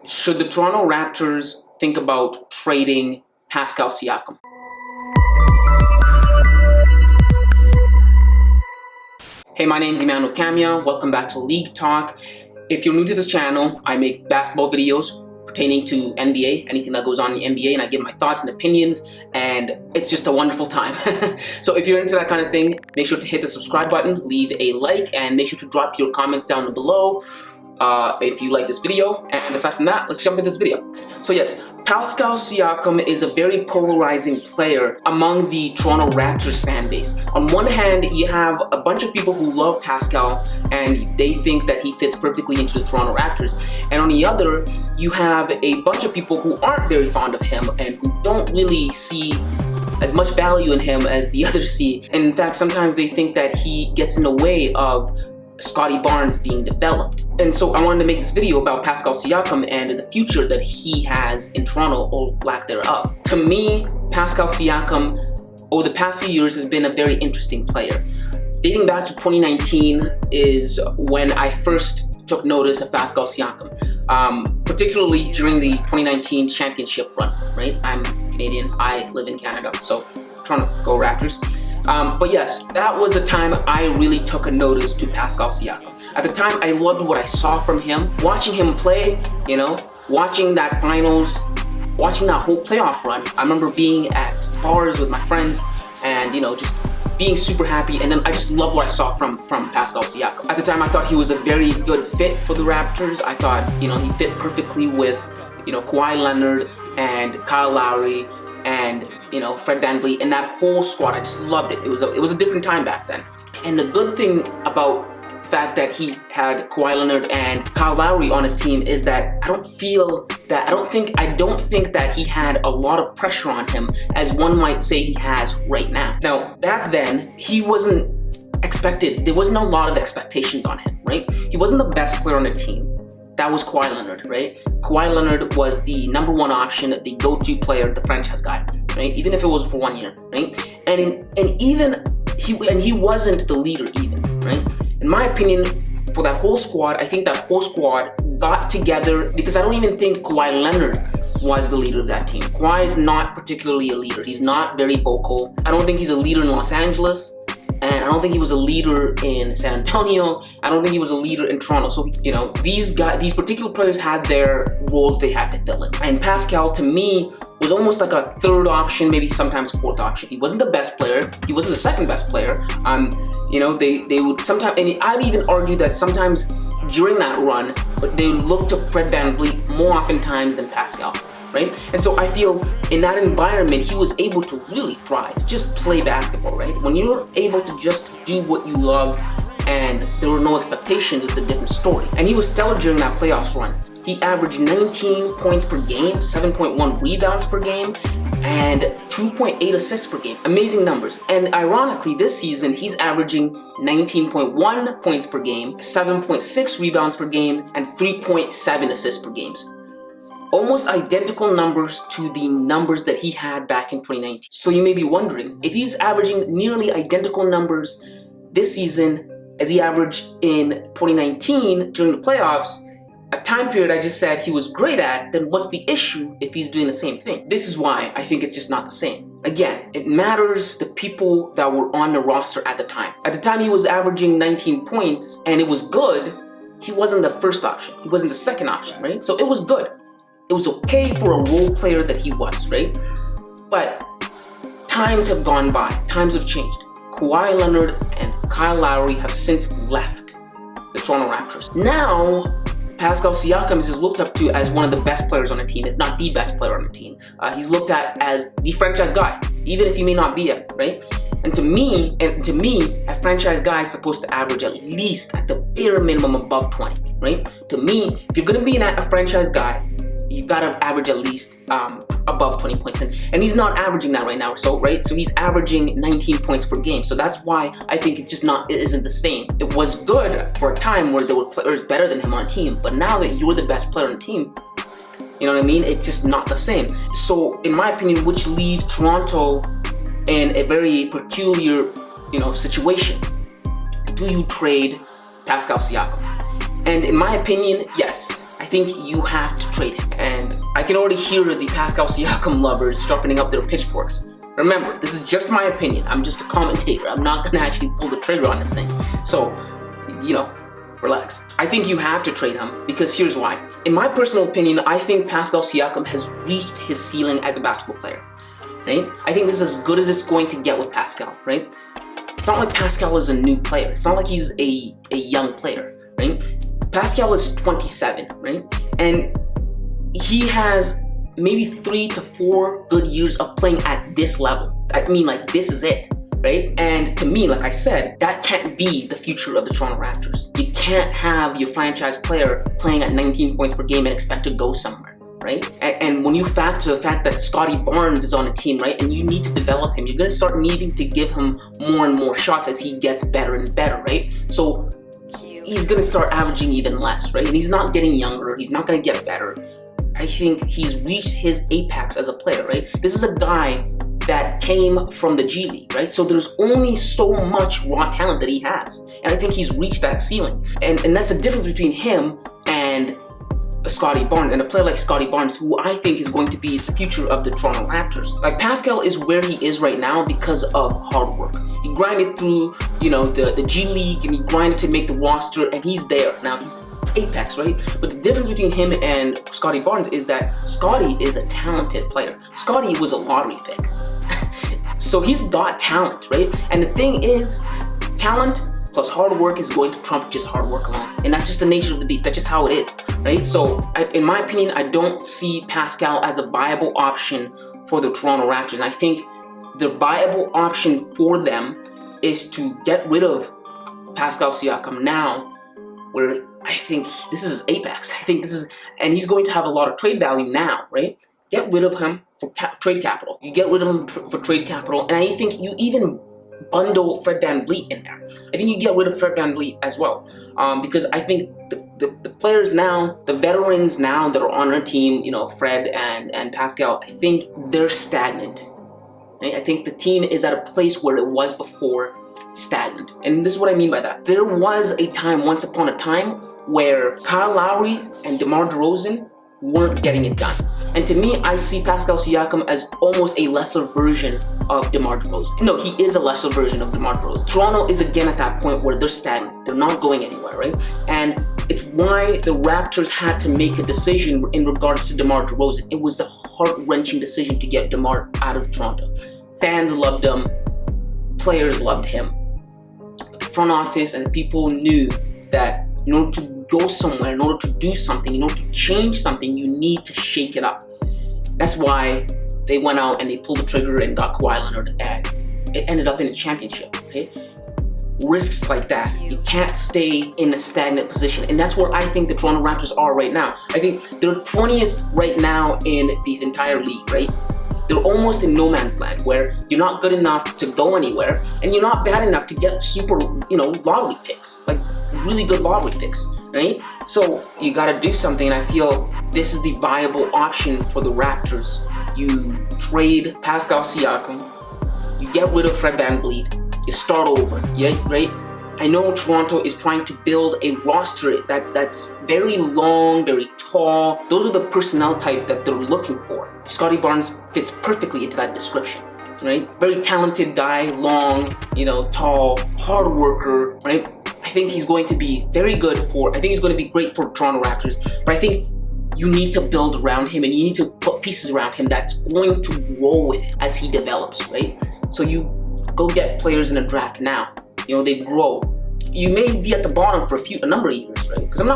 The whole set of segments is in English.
Should the Toronto Raptors think about trading Pascal Siakam? Hey, my name's Emmanuel Camia. Welcome back to League Talk. If you're new to this channel, I make basketball videos pertaining to NBA, anything that goes on in the NBA, and I give my thoughts and opinions, and it's just a wonderful time. So if you're into that kind of thing, make sure to hit the subscribe button, leave a like, and make sure to drop your comments down below if you like this video. And aside from that, let's jump into this video. So yes, Pascal Siakam is a very polarizing player among the Toronto Raptors fan base. On one hand, you have a bunch of people who love Pascal and they think that he fits perfectly into the Toronto Raptors. And on the other, you have a bunch of people who aren't very fond of him and who don't really see as much value in him as the others see. And in fact, sometimes they think that he gets in the way of Scottie Barnes being developed. And so I wanted to make this video about Pascal Siakam and the future that he has in Toronto, or lack thereof. To me, Pascal Siakam over the past few years has been a very interesting player. Dating back to 2019 is when I first took notice of Pascal Siakam, particularly during the 2019 championship run, right? I'm Canadian, I live in Canada, so Toronto, go Raptors. But yes, that was the time I really took a notice to Pascal Siakam. At the time, I loved what I saw from him. Watching him play, watching that finals, watching that whole playoff run. I remember being at bars with my friends and, just being super happy. And then I just loved what I saw from Pascal Siakam. At the time, I thought he was a very good fit for the Raptors. I thought, he fit perfectly with, Kawhi Leonard and Kyle Lowry and Fred VanVleet and that whole squad. I just loved it. It was a different time back then. And the good thing about the fact that he had Kawhi Leonard and Kyle Lowry on his team is that I don't think that he had a lot of pressure on him as one might say he has right now. Now, back then, he wasn't expected. There wasn't a lot of expectations on him, right? He wasn't the best player on the team. That was Kawhi Leonard, right? Kawhi Leonard was the number one option, the go-to player, the franchise guy, right? Even if it was for 1 year, right? And he wasn't the leader even, right? In my opinion, for that whole squad, I think that whole squad got together because I don't even think Kawhi Leonard was the leader of that team. Kawhi is not particularly a leader. He's not very vocal. I don't think he's a leader in Los Angeles. And I don't think he was a leader in San Antonio. I don't think he was a leader in Toronto. So, these particular players had their roles they had to fill in. And Pascal, to me, was almost like a third option, maybe sometimes fourth option. He wasn't the best player. He wasn't the second best player. They would sometimes, and I'd even argue that sometimes during that run, they would look to Fred VanVleet more oftentimes than Pascal. Right? And so I feel in that environment, he was able to really thrive, just play basketball, right? When you're able to just do what you love and there were no expectations, it's a different story. And he was stellar during that playoffs run. He averaged 19 points per game, 7.1 rebounds per game, and 2.8 assists per game. Amazing numbers. And ironically, this season, he's averaging 19.1 points per game, 7.6 rebounds per game, and 3.7 assists per game. Almost identical numbers to the numbers that he had back in 2019. So you may be wondering, if he's averaging nearly identical numbers this season as he averaged in 2019 during the playoffs, a time period I just said he was great at, then what's the issue if he's doing the same thing? This is why I think it's just not the same. Again, it matters the people that were on the roster at the time. At the time he was averaging 19 points and it was good, he wasn't the first option. He wasn't the second option, right? So it was good. It was okay for a role player that he was, right? But times have gone by. Times have changed. Kawhi Leonard and Kyle Lowry have since left the Toronto Raptors. Now, Pascal Siakam is looked up to as one of the best players on the team, if not the best player on the team. He's looked at as the franchise guy, even if he may not be it, right? And to me, a franchise guy is supposed to average at least, at the bare minimum, above 20, right? To me, if you're gonna be a franchise guy, you've got to average at least above 20 points. And he's not averaging that right now, so he's averaging 19 points per game. So that's why I think it isn't the same. It was good for a time where there were players better than him on a team, but now that you're the best player on the team, you know what I mean? It's just not the same. So in my opinion, which leaves Toronto in a very peculiar, situation. Do you trade Pascal Siakam? And in my opinion, yes. I think you have to trade him. And I can already hear the Pascal Siakam lovers sharpening up their pitchforks. Remember, this is just my opinion. I'm just a commentator. I'm not going to actually pull the trigger on this thing. So, relax. I think you have to trade him because here's why. In my personal opinion, I think Pascal Siakam has reached his ceiling as a basketball player, right? I think this is as good as it's going to get with Pascal, right? It's not like Pascal is a new player. It's not like he's a young player, right? Pascal is 27, right? And he has maybe 3 to 4 good years of playing at this level. I mean, like, this is it, right? And to me, like I said, that can't be the future of the Toronto Raptors. You can't have your franchise player playing at 19 points per game and expect to go somewhere, right? And when you factor the fact that Scottie Barnes is on a team, right, and you need to develop him, you're going to start needing to give him more and more shots as he gets better and better, right? So he's going to start averaging even less, right? And he's not getting younger. He's not going to get better. I think he's reached his apex as a player, right? This is a guy that came from the G League, right? So there's only so much raw talent that he has. And I think he's reached that ceiling. And that's the difference between him and Scottie Barnes, and a player like Scottie Barnes, who I think is going to be the future of the Toronto Raptors. Like, Pascal is where he is right now because of hard work. He grinded through, the G League, and he grinded to make the roster, and he's there. Now, he's apex, right? But the difference between him and Scottie Barnes is that Scottie is a talented player. Scottie was a lottery pick. So he's got talent, right? And the thing is, talent plus hard work is going to trump just hard work alone. And that's just the nature of the beast. That's just how it is, right? So in my opinion, I don't see Pascal as a viable option for the Toronto Raptors. And I think the viable option for them is to get rid of Pascal Siakam now, where I think this is his apex. I think this is, and he's going to have a lot of trade value now, right? Get rid of him for trade capital. You get rid of him for trade capital, and I think you even bundle Fred VanVleet in there. I think you get rid of Fred VanVleet as well, because I think the players now, the veterans now that are on our team, Fred and Pascal, I think they're stagnant. Right? I think the team is at a place where it was before, stagnant. And this is what I mean by that. There was a time, once upon a time, where Kyle Lowry and DeMar DeRozan weren't getting it done. And to me, I see Pascal Siakam as almost a lesser version of DeMar DeRozan. No, he is a lesser version of DeMar DeRozan. Toronto is again at that point where they're stagnant. They're not going anywhere, right? And it's why the Raptors had to make a decision in regards to DeMar DeRozan. It was a heart-wrenching decision to get DeMar out of Toronto. Fans loved him. Players loved him. But the front office and the people knew that in order to go somewhere, in order to do something, in order to change something, you need to shake it up. That's why they went out and they pulled the trigger and got Kawhi Leonard, and it ended up in a championship, okay? Risks like that, you can't stay in a stagnant position, and that's where I think the Toronto Raptors are right now. I think they're 20th right now in the entire league, right? They're almost in no man's land, where you're not good enough to go anywhere, and you're not bad enough to get super, lottery picks, like really good lottery picks, right? So you got to do something, and I feel this is the viable option for the Raptors. You trade Pascal Siakam, you get rid of Fred VanVleet, you start over, yeah, right? I know Toronto is trying to build a roster that's very long, very tall. Those are the personnel type that they're looking for. Scottie Barnes fits perfectly into that description, right? Very talented guy, long, tall, hard worker, right? I think he's going to be very good I think he's going to be great for Toronto Raptors, but I think you need to build around him, and you need to put pieces around him that's going to grow with him as he develops, right? So you go get players in a draft now. They grow. You may be at the bottom for a number of years, right? Because I'm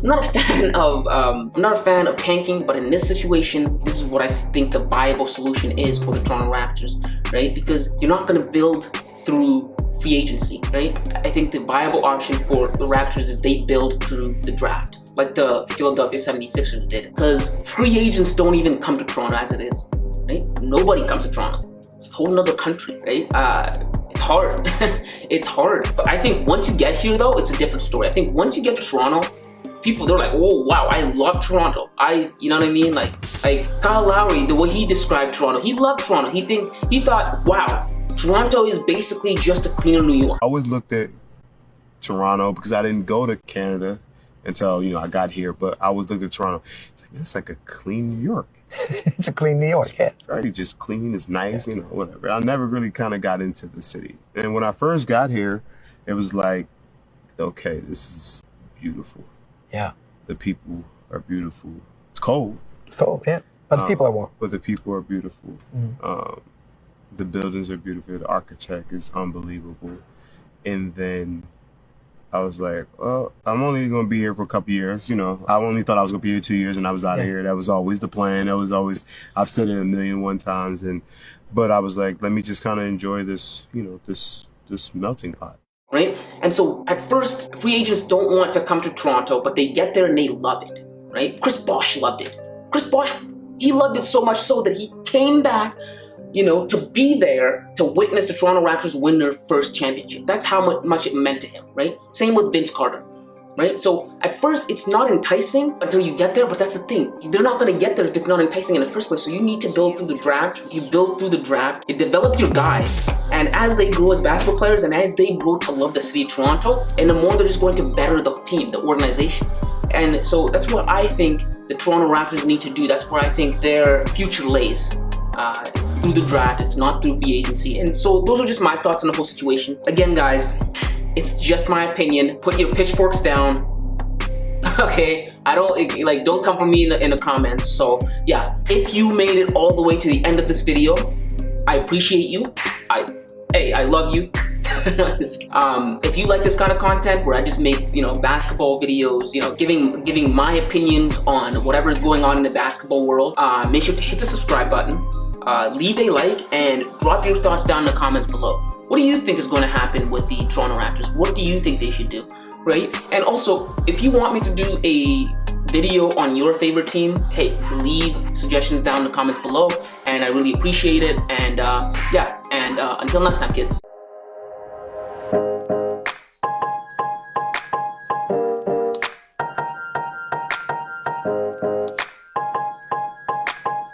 not a fan of tanking, but in this situation, this is what I think the viable solution is for the Toronto Raptors, right? Because you're not going to build through free agency, right? I think the viable option for the Raptors is they build through the draft, like the Philadelphia 76ers did. Because free agents don't even come to Toronto as it is, right? Nobody comes to Toronto. It's a whole nother country, right? It's hard. It's hard. But I think once you get here, though, it's a different story. I think once you get to Toronto, people, they're like, oh, wow, I love Toronto. You know what I mean? Like Kyle Lowry, the way he described Toronto, he loved Toronto. He thought, wow, Toronto is basically just a cleaner New York. I always looked at Toronto because I didn't go to Canada. until, you know, I got here. But I was looking at Toronto. It's like a clean New York. It's a clean New York, yeah. It's very just clean. It's nice, you know, whatever. I never really kind of got into the city. And when I first got here, it was like, okay, this is beautiful. Yeah. The people are beautiful. It's cold. It's cold, yeah. But the people are warm. But the people are beautiful. The buildings are beautiful. The architect is unbelievable. And then I was like, well, I'm only going to be here for a couple years. You know, I only thought I was going to be here 2 years and I was out of here. That was always the plan. That was always, I've said it 1,000,001 times. But I was like, let me just kind of enjoy this, you know, this melting pot. Right? And so at first, free agents don't want to come to Toronto, but they get there and they love it, right? Chris Bosh loved it. Chris Bosh, he loved it so much so that he came back, you know, to be there to witness the Toronto Raptors win their first championship. That's how much it meant to him, right? Same with Vince Carter, right? So at first, it's not enticing until you get there, but that's the thing. They're not going to get there if it's not enticing in the first place. So you need to build through the draft. You build through the draft. You develop your guys. And as they grow as basketball players and as they grow to love the city of Toronto, and the more they're just going to better the team, the organization. And so that's what I think the Toronto Raptors need to do. That's where I think their future lays. Through the draft, it's not through free agency. And so those are just my thoughts on the whole situation. Again, guys, it's just my opinion. Put your pitchforks down. Okay, don't come for me in the comments. So yeah, if you made it all the way to the end of this video, I appreciate you. I love you. If you like this kind of content where I just make, you know, basketball videos, you know, giving my opinions on whatever is going on in the basketball world, make sure to hit the subscribe button, leave a like, and drop your thoughts down in the comments below. What do you think is going to happen with the Toronto Raptors? What do you think they should do, right? And also, if you want me to do a video on your favorite team, hey, leave suggestions down in the comments below, and I really appreciate it. And until next time, kids.